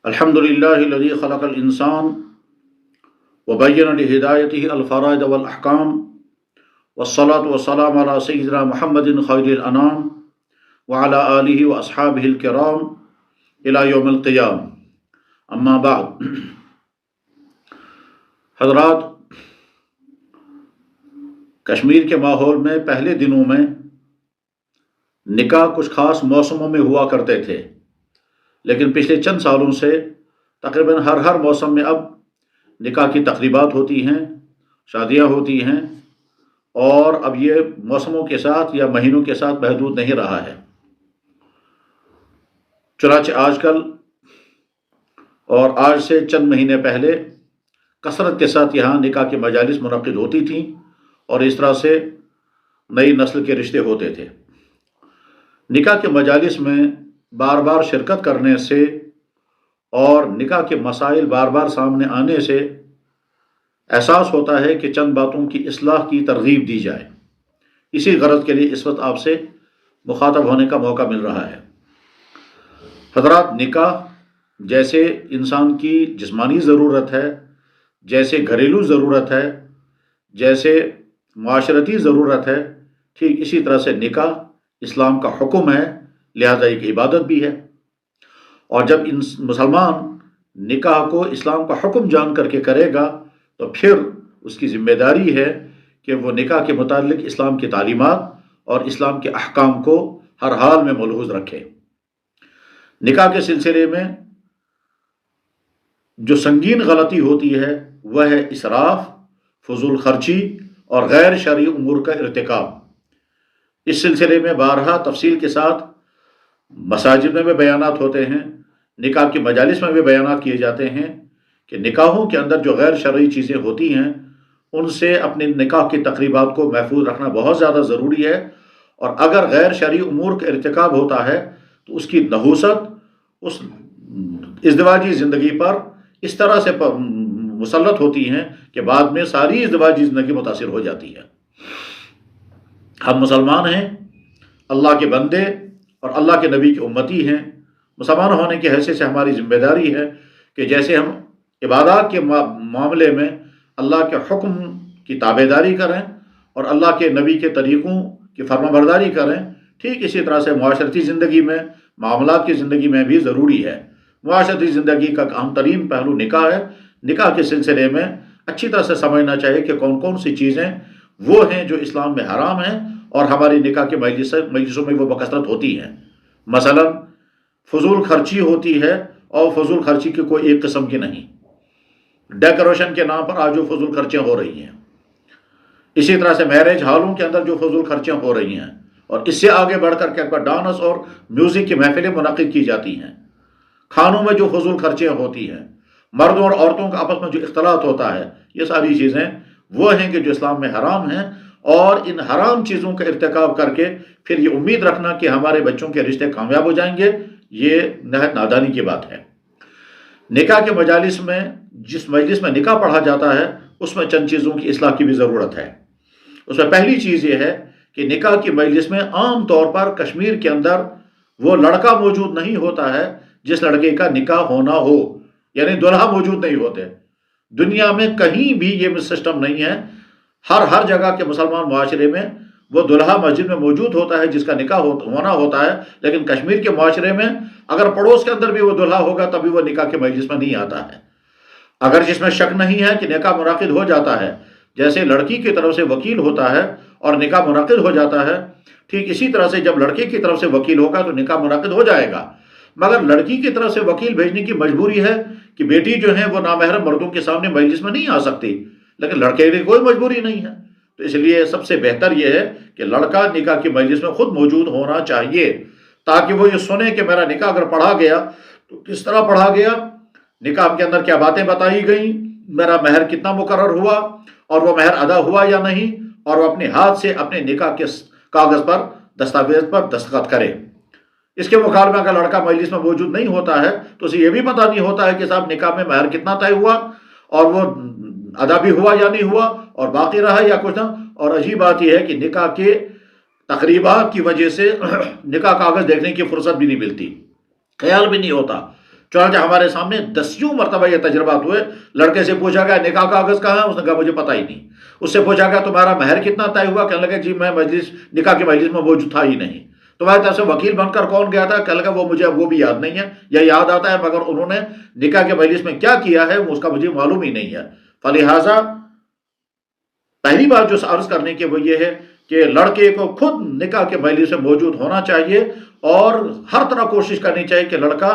अल्हम्दुलिल्लाहिल्लज़ी ख़लक़ल इंसान व बय्यन लिहिदायतिही अल-फ़राइद वल अहकाम वस्सलातु वस्सलामु अला सय्यिदिना मुहम्मदिन ख़ैरिल अनाम व अला आलिहि व अस्हाबिहिल किराम इला यौमिल क़ियाम। अम्मा बाद। हज़रात, कश्मीर के माहौल में पहले दिनों में निकाह कुछ ख़ास मौसमों में हुआ करते थे, लेकिन पिछले चंद सालों से तकरीबन हर मौसम में अब निकाह की तक़रीबात होती हैं, शादियाँ होती हैं, और अब ये मौसमों के साथ या महीनों के साथ महदूद नहीं रहा है। चुनांचे आजकल और आज से चंद महीने पहले कसरत के साथ यहाँ निकाह की मजालिस मुनक़्क़िद होती थीं और इस तरह से नई नस्ल के रिश्ते होते थे। निकाह के मजालिस में बार बार शिरकत करने से और निकाह के मसाइल बार बार सामने आने से एहसास होता है कि चंद बातों की इस्लाह की तरगीब दी जाए। इसी गरज के लिए इस वक्त आपसे मुखातब होने का मौका मिल रहा है। हज़रात, निकाह जैसे इंसान की जिस्मानी ज़रूरत है, जैसे घरेलू ज़रूरत है, जैसे माशरती ज़रूरत है, ठीक इसी तरह से निकाह इस्लाम का हुक्म है, लिहाजा एक इबादत भी है। और जब मुसलमान निकाह को इस्लाम का हुक्म जान करके करेगा तो फिर उसकी ज़िम्मेदारी है कि वो निकाह के मुतालिक इस्लाम की तालीमात और इस्लाम के अहकाम को हर हाल में मलहूज़ रखे। निकाह के सिलसिले में जो संगीन गलती होती है वह है इसराफ, फजूल खर्ची और गैर शरई उमूर का इर्तिकाब। इस सिलसिले में बारहा तफसील के साथ मसाजिद में भी बयानात होते हैं, निकाह की मजालिस में भी बयानात किए जाते हैं कि निकाहों के अंदर जो गैर शरई चीज़ें होती हैं उनसे अपने निकाह की तकरीबात को महफूज रखना बहुत ज़्यादा ज़रूरी है। और अगर गैर शरई उमूर का इर्तिकाब होता है तो उसकी नहूसत उस इज़्दिवाजी ज़िंदगी पर इस तरह से मुसल्लत होती हैं कि बाद में सारी इज़्दिवाजी ज़िंदगी मुतासिर हो जाती है। हम मुसलमान हैं, अल्लाह के बंदे और अल्लाह के नबी की उम्मती हैं। मुसलमान होने की हैसियत से हमारी ज़िम्मेदारी है कि जैसे हम इबादत के मामले में अल्लाह के हुक्म की ताबेदारी करें और अल्लाह के नबी के तरीक़ों की फरमाबरदारी करें, ठीक इसी तरह से मुआशरती ज़िंदगी में, मामलात की ज़िंदगी में भी ज़रूरी है। मुआशरती ज़िंदगी का अहम तरीन पहलू निकाह है। निकाह के सिलसिले में अच्छी तरह से समझना चाहिए कि कौन कौन सी चीज़ें वो हैं जो इस्लाम में हराम हैं और हमारी निकाह के मजलिसों में वो बकसरत होती हैं। मसलन फजूल खर्ची होती है और फजूल खर्ची की कोई एक किस्म की नहीं। डेकोरेशन के नाम पर आज जो फजूल खर्चियाँ हो रही हैं, इसी तरह से मैरिज हॉलों के अंदर जो फजूल खर्चियाँ हो रही हैं, और इससे आगे बढ़कर के डांस और म्यूज़िक की महफिलें मुनक़्क़िद की जाती हैं। खानों में जो फजूल खर्चियाँ होती हैं, मर्दों और औरतों का आपस में जो इख्तलात होता है, ये सारी चीज़ें वो हैं कि जो इस्लाम में हराम हैं। और इन हराम चीज़ों का इर्तिकाब करके फिर ये उम्मीद रखना कि हमारे बच्चों के रिश्ते कामयाब हो जाएंगे, ये नहायत नादानी की बात है। निकाह के मजालिस में जिस मजलिस में निकाह पढ़ा जाता है उसमें चंद चीज़ों की इस्लाह की भी ज़रूरत है। उसमें पहली चीज़ ये है कि निकाह की मजलिस में आम तौर पर कश्मीर के अंदर वो लड़का मौजूद नहीं होता है जिस लड़के का निकाह होना हो, यानी दुल्हा मौजूद नहीं होते। दुनिया में कहीं भी ये सिस्टम नहीं है। हर जगह के मुसलमान मुआशरे में वो दुल्हा मस्जिद में मौजूद होता है जिसका निकाह होना होता है, लेकिन कश्मीर के मुआशरे में अगर पड़ोस के अंदर भी वो दुल्हा होगा तभी वो निकाह के मजलिस में नहीं आता है। अगर जिसमें शक नहीं है कि निकाह मुनाकिद हो जाता है, जैसे लड़की की तरफ से वकील होता है और निकाह मुनाकिद हो जाता है, ठीक इसी तरह से जब लड़के की तरफ से वकील होगा तो निकाह मुनाकिद हो जाएगा। मगर लड़की की तरफ से वकील भेजने की मजबूरी है कि बेटी जो है वो नामहरम मर्दों के सामने मजलिस में नहीं आ सकती, लेकिन लड़के की कोई मजबूरी नहीं है। तो इसलिए सबसे बेहतर यह है कि लड़का निकाह की मजलिस में खुद मौजूद होना चाहिए, ताकि वो ये सुने कि मेरा निकाह अगर पढ़ा गया तो किस तरह पढ़ा गया, निकाह के अंदर क्या बातें बताई गई, मेरा महर कितना मुकर्रर हुआ और वो महर अदा हुआ या नहीं, और वो अपने हाथ से अपने निकाह के कागज़ पर, दस्तावेज पर दस्तखत करे। इसके मुकाबले में अगर लड़का मजलिस में मौजूद नहीं होता है तो उसे ये भी पता नहीं होता है कि साहब निकाह में महर कितना तय हुआ और वो अदा भी हुआ या नहीं हुआ और बाकी रहा या कुछ ना। और अजीब बात यह है कि निकाह के तकरीबात की वजह से निकाह कागज़ देखने की फुर्सत भी नहीं मिलती, ख्याल भी नहीं होता चुनांचे हमारे सामने 10 मरतबा ये तजर्बात हुए। लड़के से पूछा गया निकाह कागज कहाँ है, उसने कहा मुझे पता ही नहीं। उससे पूछा गया तुम्हारा महर कितना तय हुआ, कहने लगे जी मैं मजलिस निकाह की मजलिस में मौजूद था ही नहीं। तुम्हारी तरफ से वकील बनकर कौन गया था, कहने लगा वो मुझे वो भी याद नहीं है, या याद आता है मगर उन्होंने निकाह के मजलिस में क्या किया है उसका मुझे मालूम ही नहीं है। फलिहाजा पहली बात जो अर्ज करने की वो ये है कि लड़के को खुद निकाह के मजलिस में मौजूद होना चाहिए और हर तरह कोशिश करनी चाहिए कि लड़का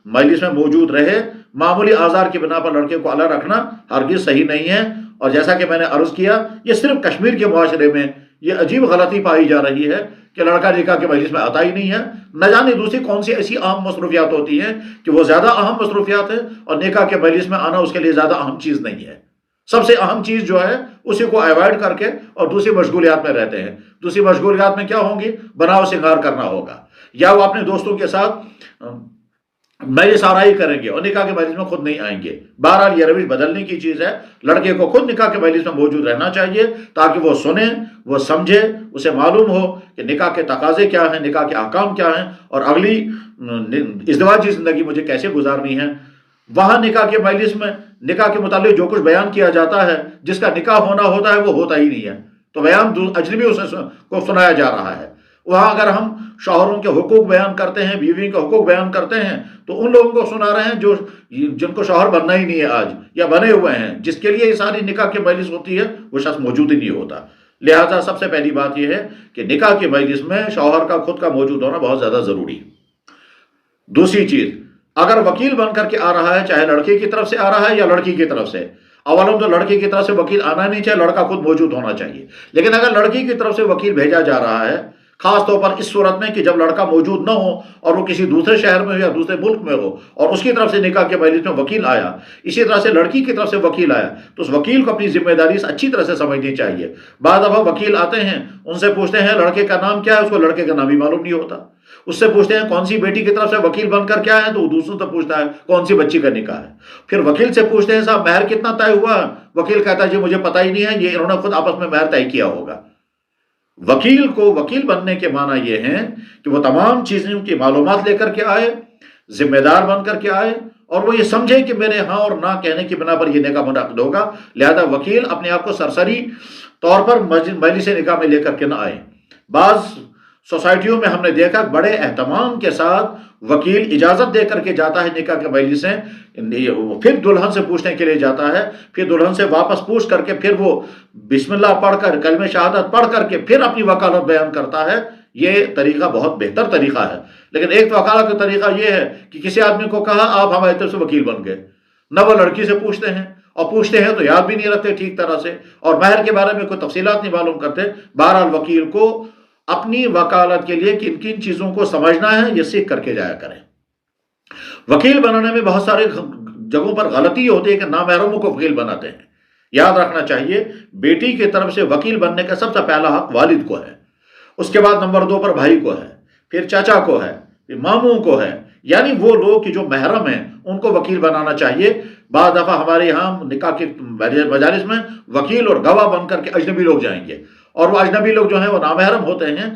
मजलिस में मौजूद रहे। मामूली आज़ार की बिना पर लड़के को अलग रखना हरगिज़ सही नहीं है। और जैसा कि मैंने अर्ज किया, ये सिर्फ कश्मीर के मुआशरे में ये अजीब गलती पाई जा रही है कि लड़का निकाह के मजलिस में आता ही नहीं है। न जाने दूसरी कौन सी ऐसी अहम मसरूफियात होती हैं कि वो ज़्यादा अहम मसरूफियात है और निकाह के मजलिस में आना उसके लिए ज़्यादा अहम चीज़ नहीं है। सबसे अहम चीज़ जो है उसी को अवॉइड करके और दूसरी मशगूलियात में रहते हैं। दूसरी मशगूलियात में क्या होंगी, बनाव सिंगार करना होगा, या वो अपने दोस्तों के साथ मजलिस आराई करेंगे और निकाह के मजलिस में खुद नहीं आएंगे। बहरहाल ये रवैश बदलने की चीज़ है। लड़के को खुद निकाह के मजलिस में मौजूद रहना चाहिए ताकि वो सुने, वो समझे, उसे मालूम हो कि निकाह के तकाजे क्या हैं, निकाह के अहकाम क्या हैं और अगली इज़्दिवाजी ज़िंदगी मुझे कैसे गुजारनी है। वहाँ निकाह के मजलिस में निकाह के मुतालिक जो कुछ बयान किया जाता है, जिसका निकाह होना होता है वो होता ही नहीं है, तो बयान अजनबी उसे को सुनाया जा रहा है। वहाँ अगर हम शौहरों के हुकूक बयान करते हैं, बीवी के हुकूक बयान करते हैं, तो उन लोगों को सुना रहे हैं जो जिनको शौहर बनना ही नहीं है आज, या बने हुए हैं, जिसके लिए ये सारी निकाह की मजलिस होती है वो शख्स मौजूद ही नहीं होता। लिहाजा सबसे पहली बात यह है कि निकाह की मजलिस में शौहर का खुद का मौजूद होना बहुत ज़्यादा ज़रूरी है। दूसरी चीज़, अगर वकील बन करके आ रहा है, चाहे लड़के की तरफ से आ रहा है या लड़की की तरफ से, अवलन तो लड़के की तरफ से वकील आना नहीं चाहिए, लड़का खुद मौजूद होना चाहिए। लेकिन अगर लड़की की तरफ से वकील भेजा जा रहा है, खास तौर पर इस सूरत में कि जब लड़का मौजूद न हो और वो किसी दूसरे शहर में हो या दूसरे मुल्क में हो और उसकी तरफ से निकाह के मजलिस में वकील आया, इसी तरह से लड़की की तरफ से वकील आया, तो उस वकील को अपनी जिम्मेदारी अच्छी तरह से समझनी चाहिए। बाद दफ़ा वकील आते हैं, उनसे पूछते हैं लड़के का नाम क्या है, उसको लड़के का नाम ही मालूम नहीं होता। उससे पूछते हैं कौन सी बेटी की तरफ से वकील बनकर क्या है, तो वो दूसरों से पूछता है कौन सी बच्ची का निकाह है। फिर वकील से पूछते हैं साहब महर कितना तय हुआ, वकील कहता है जी मुझे पता ही नहीं है, ये इन्होंने खुद आपस में महर तय किया होगा। वकील को वकील बनने के माना ये है कि वो तमाम चीज़ों की मालूमात लेकर के आए, जिम्मेदार बन करके आए और वो ये समझे कि मेरे हाँ और ना कहने की बिना पर यह निकाह मुनअक्किद होगा। लिहाजा वकील अपने आप को सरसरी तौर पर मजलिस निकाह में लेकर के ना आए। बाज़ सोसाइटियों में हमने देखा बड़े एहतमाम के साथ वकील इजाज़त दे करके जाता है निकाह के मजलिस से, फिर दुल्हन से पूछने के लिए जाता है, फिर दुल्हन से वापस पूछ करके फिर वो बिस्मिल्लाह पढ़कर कलमे शहादत पढ़ करके फिर अपनी वकालत बयान करता है। ये तरीका बहुत बेहतर तरीका है। लेकिन एक वकालत का तरीका ये है कि किसी आदमी को कहा आप हमारी तरफ से वकील बन गए, न वो लड़की से पूछते हैं और पूछते हैं तो याद भी नहीं रखते ठीक तरह से और महर के बारे में कोई तफसीलात नहीं मालूम करते। बहरहाल वकील को अपनी वकालत के लिए किन किन चीज़ों को समझना है ये सीख करके जाया करें। वकील बनाने में बहुत सारे जगहों पर गलती होती है कि नामहरमों को वकील बनाते हैं। याद रखना चाहिए बेटी की तरफ से वकील बनने का सबसे पहला हक वालिद को है, उसके बाद नंबर 2 पर भाई को है, फिर चाचा को है, फिर मामू को है, यानी वो लोग कि जो महरम हैं उनको वकील बनाना चाहिए। बाद दफ़ा हमारे यहाँ निकाह के मजालिस में वकील और गवाह बन करके अजनबी लोग जाएंगे और वो अजनबी लोग जो हैं वो नामहरम होते हैं,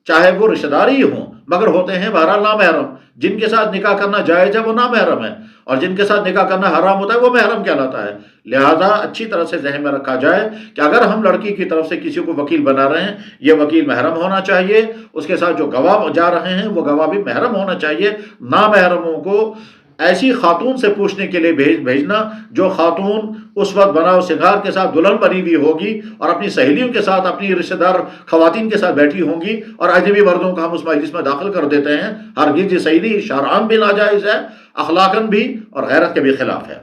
चाहे वो रिश्तेदारी हों मगर होते हैं बहरहाल नामहरम। जिनके साथ निकाह करना जायज़ है वो नामहरम है और जिनके साथ निकाह करना हराम होता है वो महरम कहलाता है। लिहाजा अच्छी तरह से ज़हन में रखा जाए कि अगर हम लड़की की तरफ से किसी को वकील बना रहे हैं, ये वकील महरम होना चाहिए, उसके साथ जो गवाह जा रहे हैं वो गवाह भी महरम होना चाहिए। नामहरमों को ऐसी खातून से पूछने के लिए भेजना जो खातून उस वक्त बनाव सिंगार के साथ दुल्हन बनी हुई होगी और अपनी सहेलियों के साथ, अपनी रिश्तेदार खवातीन के साथ बैठी होंगी और अजनबी मर्दों को हम उस मजलिस में दाखिल कर देते हैं। हरगिज़ ये सही नहीं, शरअन भी नाजायज़ है, अखलाकन भी और गैरत के भी खिलाफ है।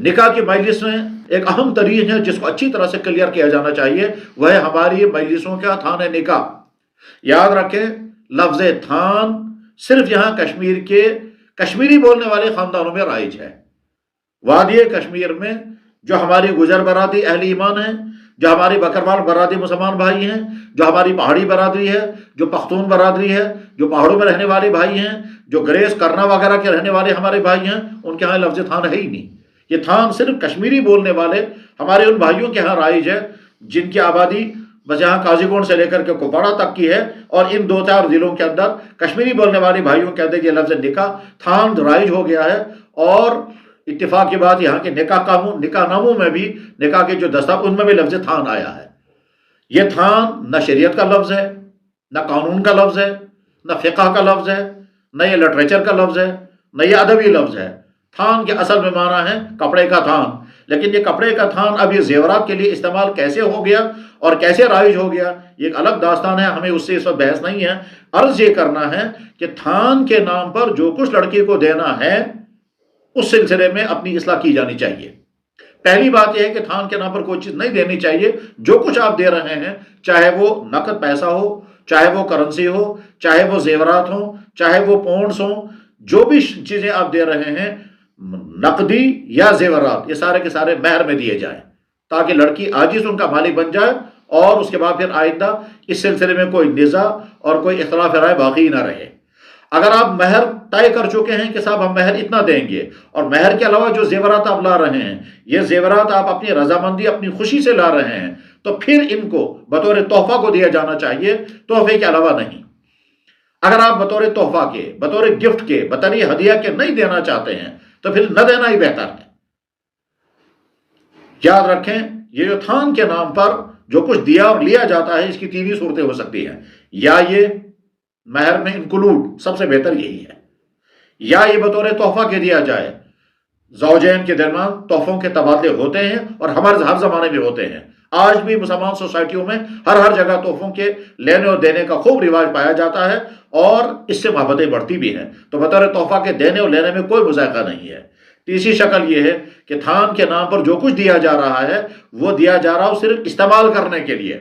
निकाह की मजलिस में एक अहम तरीन है जिसको अच्छी तरह से क्लियर किया जाना चाहिए, वह है हमारी मजलिसों का थान निकाह। याद रखें लफ्ज़ थान सिर्फ यहाँ कश्मीर के कश्मीरी बोलने वाले ख़ानदानों में राइज है। वादी कश्मीर में जो हमारी गुजर बरादरी अहले ईमान है, जो हमारी बकरवाल बरादरी मुसलमान भाई हैं, जो हमारी पहाड़ी बरादरी है, जो पख्तून बरादरी है, जो पहाड़ों में रहने वाले भाई हैं, जो ग्रेस करना वगैरह के रहने वाले हमारे भाई हैं, उनके यहाँ लफ्ज़ थान है ही नहीं। ये थान सिर्फ कश्मीरी बोलने वाले हमारे उन भाइयों के यहाँ राइज है जिनकी आबादी بس یہاں قاضی کوٹ سے لے کر کے کپواڑہ تک کی ہے، اور ان 2-4 ضلعوں کے اندر کشمیری بولنے والے بھائیوں کے اندر یہ لفظ نکاح تھان رائج ہو گیا ہے۔ اور اتفاق کی بات یہاں کے نکاح قانون، نکاح ناموں میں بھی، نکاح کے جو دستاویز ان میں بھی لفظ تھان آیا ہے۔ یہ تھان نہ شریعت کا لفظ ہے، نہ قانون کا لفظ ہے، نہ فقہ کا لفظ ہے، نہ یہ لٹریچر کا لفظ ہے، نہ یہ ادبی لفظ ہے۔ تھان کے اصل میں معنی ہے کپڑے کا تھان، لیکن یہ کپڑے کا تھان اب یہ زیورات کے لیے استعمال کیسے ہو گیا اور کیسے رائج ہو گیا، یہ ایک الگ داستان ہے، ہمیں اس سے اس وقت بحث نہیں ہے۔ عرض یہ کرنا ہے کہ تھان کے نام پر جو کچھ لڑکی کو دینا ہے اس سلسلے میں اپنی اصلاح کی جانی چاہیے۔ پہلی بات یہ ہے کہ تھان کے نام پر کوئی چیز نہیں دینی چاہیے۔ جو کچھ آپ دے رہے ہیں، چاہے وہ نقد پیسہ ہو، چاہے وہ کرنسی ہو، چاہے وہ زیورات ہوں، چاہے وہ پونڈز ہوں، جو بھی چیزیں آپ دے رہے ہیں نقدی یا زیورات، یہ سارے کے سارے مہر میں دیے جائیں، تاکہ لڑکی عاجز ان کا مالک بن جائے، اور اس کے بعد پھر آئندہ اس سلسلے میں کوئی نزاع اور کوئی اختلاف رائے باقی نہ رہے۔ اگر آپ مہر طے کر چکے ہیں کہ صاحب ہم مہر اتنا دیں گے، اور مہر کے علاوہ جو زیورات آپ لا رہے ہیں یہ زیورات آپ اپنی رضامندی، اپنی خوشی سے لا رہے ہیں، تو پھر ان کو بطور تحفہ کو دیا جانا چاہیے، تحفے کے علاوہ نہیں۔ اگر آپ بطور تحفہ کے، بطور گفٹ کے، بطور ہدیہ کے نہیں دینا چاہتے ہیں تو پھر نہ دینا ہی بہتر ہے۔ یاد رکھیں، یہ جو تھان کے نام پر جو کچھ دیا اور لیا جاتا ہے، اس کی 3 صورتیں ہو سکتی ہیں۔ یا یہ مہر میں انکلوڈ، سب سے بہتر یہی ہے، یا یہ بطور تحفہ کے دیا جائے۔ زوجین کے درمیان تحفوں کے تبادلے ہوتے ہیں، اور ہر زمانے میں ہوتے ہیں۔ آج بھی مسلمان سوسائٹیوں میں ہر جگہ تحفوں کے لینے اور دینے کا خوب رواج پایا جاتا ہے، اور اس سے محبتیں بڑھتی بھی ہیں۔ تو بطور تحفہ کے دینے اور لینے میں کوئی مذائقہ نہیں ہے۔ تیسری شکل یہ ہے کہ تھان کے نام پر جو کچھ دیا جا رہا ہے وہ دیا جا رہا ہو صرف استعمال کرنے کے لیے،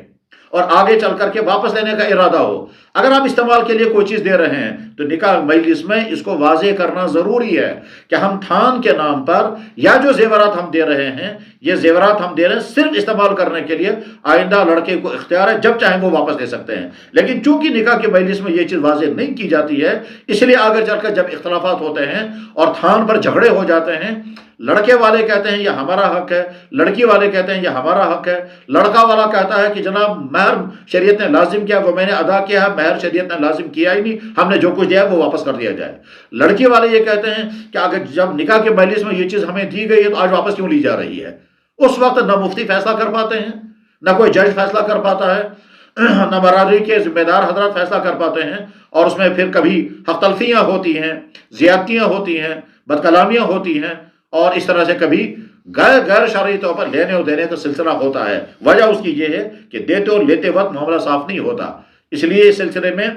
اور آگے چل کر کے واپس لینے کا ارادہ ہو۔ اگر آپ استعمال کے لیے کوئی چیز دے رہے ہیں تو نکاح مجلس میں اس کو واضح کرنا ضروری ہے کہ ہم تھان کے نام پر یا جو زیورات ہم دے رہے ہیں، یہ زیورات ہم دے رہے ہیں صرف استعمال کرنے کے لیے۔ آئندہ لڑکے کو اختیار ہے، جب چاہیں وہ واپس لے سکتے ہیں، لیکن چونکہ نکاح کے مجلس میں یہ چیز واضح نہیں کی جاتی ہے، اس لیے آگے چل کر جب اختلافات ہوتے ہیں اور تھان پر جھگڑے ہو جاتے ہیں، لڑکے والے کہتے ہیں یہ ہمارا حق ہے، لڑکی والے کہتے ہیں یہ ہمارا حق ہے، لڑکا والا کہتا ہے کہ جناب مہر شریعت نے لازم کیا، وہ میں نے ادا کیا ہے، مہر شریعت نے لازم کیا ہی نہیں، ہم نے جو کچھ دیا ہے وہ واپس کر دیا جائے۔ لڑکی والے یہ کہتے ہیں کہ اگر جب نکاح کے مجلس میں یہ چیز ہمیں دی گئی ہے تو آج واپس کیوں لی جا رہی ہے۔ اس وقت نہ مفتی فیصلہ کر پاتے ہیں، نہ کوئی جج فیصلہ کر پاتا ہے، نہ برادری کے ذمہ دار حضرات فیصلہ کر پاتے ہیں، اور اس میں پھر کبھی حق تلفیاں ہوتی ہیں، زیادتیاں ہوتی ہیں، بد کلامیاں ہوتی ہیں، اور اس طرح سے کبھی غیر شرعی طور پر لینے اور دینے کا سلسلہ ہوتا ہے۔ وجہ اس کی یہ ہے کہ دیتے اور لیتے وقت معاملہ صاف نہیں ہوتا۔ اس لیے اس سلسلے میں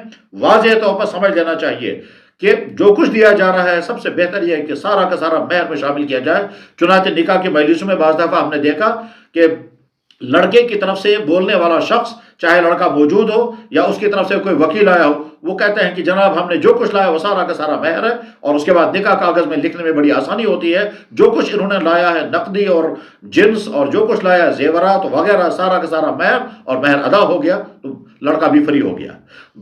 واضح طور پر سمجھ لینا چاہیے کہ جو کچھ دیا جا رہا ہے سب سے بہتر یہ ہے کہ سارا کا سارا مہر میں شامل کیا جائے۔ چنانچہ نکاح کے مجلسوں میں بعض دفعہ ہم نے دیکھا کہ لڑکے کی طرف سے بولنے والا شخص، چاہے لڑکا موجود ہو یا اس کی طرف سے کوئی وکیل آیا ہو، وہ کہتے ہیں کہ جناب ہم نے جو کچھ لایا وہ سارا کا سارا مہر ہے، اور اس کے بعد نکاح کاغذ میں لکھنے میں بڑی آسانی ہوتی ہے، جو کچھ انہوں نے لایا ہے نقدی اور جنس اور جو کچھ لایا ہے زیورات وغیرہ سارا کا سارا مہر، اور مہر ادا ہو گیا تو لڑکا بھی فری ہو گیا۔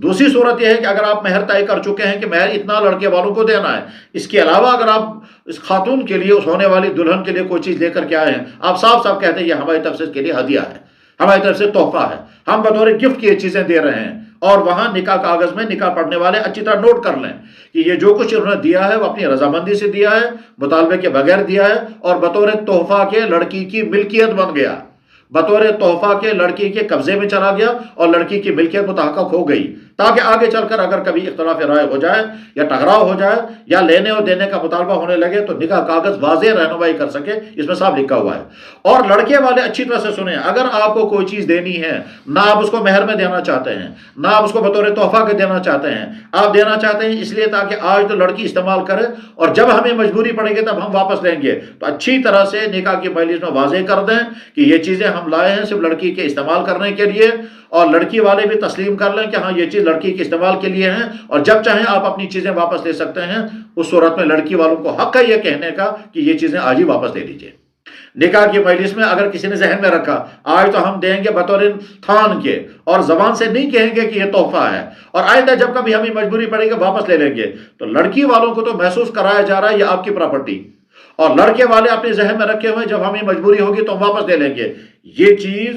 دوسری صورت یہ ہے کہ اگر آپ مہر طے کر چکے ہیں کہ مہر اتنا لڑکے والوں کو دینا ہے، اس کے علاوہ اگر آپ اس خاتون کے لیے، اس ہونے والی دلہن کے لیے کوئی چیز لے کر کے آئے ہیں، آپ صاف صاف کہتے ہیں یہ ہماری طرف سے اس کے لیے ہدیہ ہے، ہماری طرف سے تحفہ ہے، ہم بطور گفٹ کی یہ چیزیں دے رہے ہیں، اور وہاں نکاح کاغذ میں نکاح پڑھنے والے اچھی طرح نوٹ کر لیں کہ یہ جو کچھ انہوں نے دیا ہے وہ اپنی رضامندی سے دیا ہے، مطالبے کے بغیر دیا ہے، اور بطور تحفہ کے لڑکی کی ملکیت بن گیا، بطور تحفہ کے لڑکی کے قبضے میں چلا گیا، اور لڑکی کی ملکیت متحقق ہو گئی، تاکہ آگے چل کر اگر کبھی اختلاف رائے ہو جائے یا ٹکراؤ ہو جائے یا لینے اور دینے کا مطالبہ ہونے لگے تو نکاح کاغذ واضح رہنمائی کر سکے، اس میں صاف لکھا ہوا ہے۔ اور لڑکے والے اچھی طرح سے سنیں، اگر آپ کو کوئی چیز دینی ہے، نہ آپ اس کو مہر میں دینا چاہتے ہیں، نہ آپ اس کو بطور تحفہ کے دینا چاہتے ہیں، آپ دینا چاہتے ہیں اس لیے تاکہ آج تو لڑکی استعمال کرے اور جب ہمیں مجبوری پڑے گی تب ہم واپس لیں گے، تو اچھی طرح سے نکاح کی مجلس میں واضح کر دیں کہ یہ چیزیں ہم لائے ہیں صرف لڑکی کے استعمال کرنے کے لیے، اور لڑکی والے بھی تسلیم کر لیں کہ ہاں یہ چیز لڑکی کے استعمال کے لیے ہیں، اور جب چاہیں آپ اپنی چیزیں واپس لے سکتے ہیں۔ اس صورت میں لڑکی والوں کو حق ہے یہ کہنے کا کہ یہ چیزیں آج ہی واپس لے لیجئے۔ نکاح کی مجلس میں اگر کسی نے ذہن میں رکھا آج تو ہم دیں گے بطور تھان کے، اور زبان سے نہیں کہیں گے کہ یہ تحفہ ہے، اور آئندہ جب کبھی ہمیں مجبوری پڑے گی واپس لے لیں گے، تو لڑکی والوں کو تو محسوس کرایا جا رہا ہے یہ آپ کی پراپرٹی، اور لڑکے والے اپنے ذہن میں رکھے ہوئے جب ہمیں مجبوری ہوگی تو ہم واپس لے لیں گے۔ یہ چیز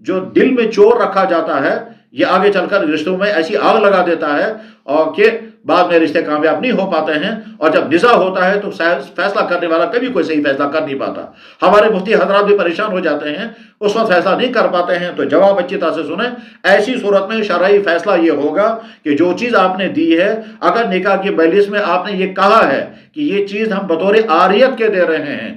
جو دل میں چور رکھا جاتا ہے یہ آگے چل کر رشتوں میں ایسی آگ لگا دیتا ہے اور کہ بعد میں رشتے کامیاب نہیں ہو پاتے ہیں، اور جب نزاع ہوتا ہے تو فیصلہ کرنے والا کبھی کوئی صحیح فیصلہ کر نہیں پاتا۔ ہمارے مفتی حضرات بھی پریشان ہو جاتے ہیں، اس وقت فیصلہ نہیں کر پاتے ہیں۔ تو جواب اچھی طرح سے سنیں، ایسی صورت میں شرعی فیصلہ یہ ہوگا کہ جو چیز آپ نے دی ہے، اگر نکاح کی مجلس میں آپ نے یہ کہا ہے کہ یہ چیز ہم بطور عاریت کے دے رہے ہیں،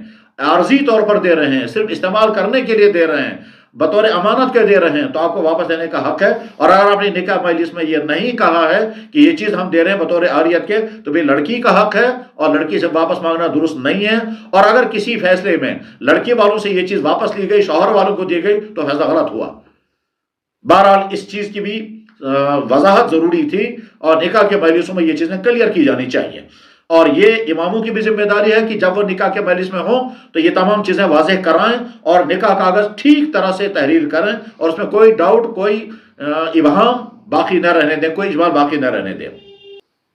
عارضی طور پر دے رہے ہیں، صرف استعمال کرنے کے لیے دے رہے ہیں، بطور امانت کے دے رہے ہیں، تو آپ کو واپس دینے کا حق ہے۔ اور اگر آپ نے نکاح مجلس میں یہ نہیں کہا ہے کہ یہ چیز ہم دے رہے ہیں بطور عاریت کے، تو بھی لڑکی کا حق ہے اور لڑکی سے واپس مانگنا درست نہیں ہے۔ اور اگر کسی فیصلے میں لڑکی والوں سے یہ چیز واپس لی گئی، شوہر والوں کو دی گئی، تو فیصلہ غلط ہوا۔ بہرحال اس چیز کی بھی وضاحت ضروری تھی، اور نکاح کے مجلسوں میں یہ چیزیں کلیئر کی جانی چاہیے۔ اور یہ اماموں کی بھی ذمہ داری ہے کہ جب وہ نکاح کے مجلس میں ہوں تو یہ تمام چیزیں واضح کرائیں اور نکاح کاغذ ٹھیک طرح سے تحریر کریں، اور اس میں کوئی ڈاؤٹ، کوئی ابہام باقی نہ رہنے دیں، کوئی اجمال باقی نہ رہنے دیں۔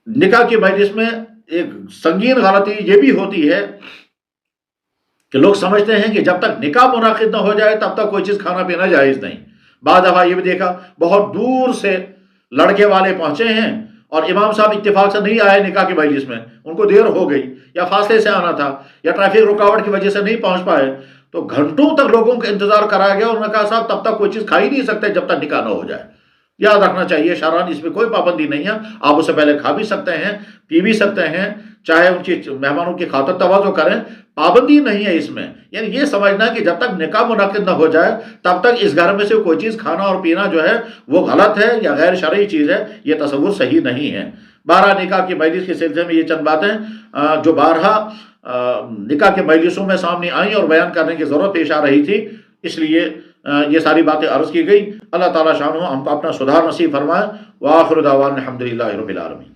نکاح کے مجلس میں ایک سنگین غلطی یہ بھی ہوتی ہے کہ لوگ سمجھتے ہیں کہ جب تک نکاح منعقد نہ ہو جائے تب تک کوئی چیز کھانا پینا جائز نہیں۔ بعض دفعہ یہ بھی دیکھا، بہت دور سے لڑکے والے پہنچے ہیں اور امام صاحب اتفاق سے نہیں آئے نکاح کی مجلس میں، ان کو دیر ہو گئی یا فاصلے سے آنا تھا یا ٹریفک رکاوٹ کی وجہ سے نہیں پہنچ پائے، تو گھنٹوں تک لوگوں کا انتظار کرایا گیا، انہوں نے کہا صاحب تب تک کوئی چیز کھا ہی نہیں سکتے جب تک نکاح نہ ہو جائے۔ یاد رکھنا چاہیے شرعاً اس میں کوئی پابندی نہیں ہے، آپ اس سے پہلے کھا بھی سکتے ہیں، پی بھی سکتے ہیں، چاہے ان کی مہمانوں کی خاطر تواضع کریں، پابندی نہیں ہے اس میں۔ یعنی یہ سمجھنا کہ جب تک نکاح منعقد نہ ہو جائے تب تک اس گھر میں سے کوئی چیز کھانا اور پینا جو ہے وہ غلط ہے یا غیر شرعی چیز ہے، یہ تصور صحیح نہیں ہے۔ بارہا نکاح کی مجلس کے سلسلے میں یہ چند باتیں جو بارہا نکاح کے مجلسوں میں سامنے آئیں اور بیان کرنے کی ضرورت پیش آ رہی تھی، اس لیے یہ ساری باتیں عرض کی گئی۔ اللہ تعالیٰ شانہ ہم کو اپنا سدھار نصیب فرمائے۔ وآخر دعوانا الحمدللہ رب العالمین۔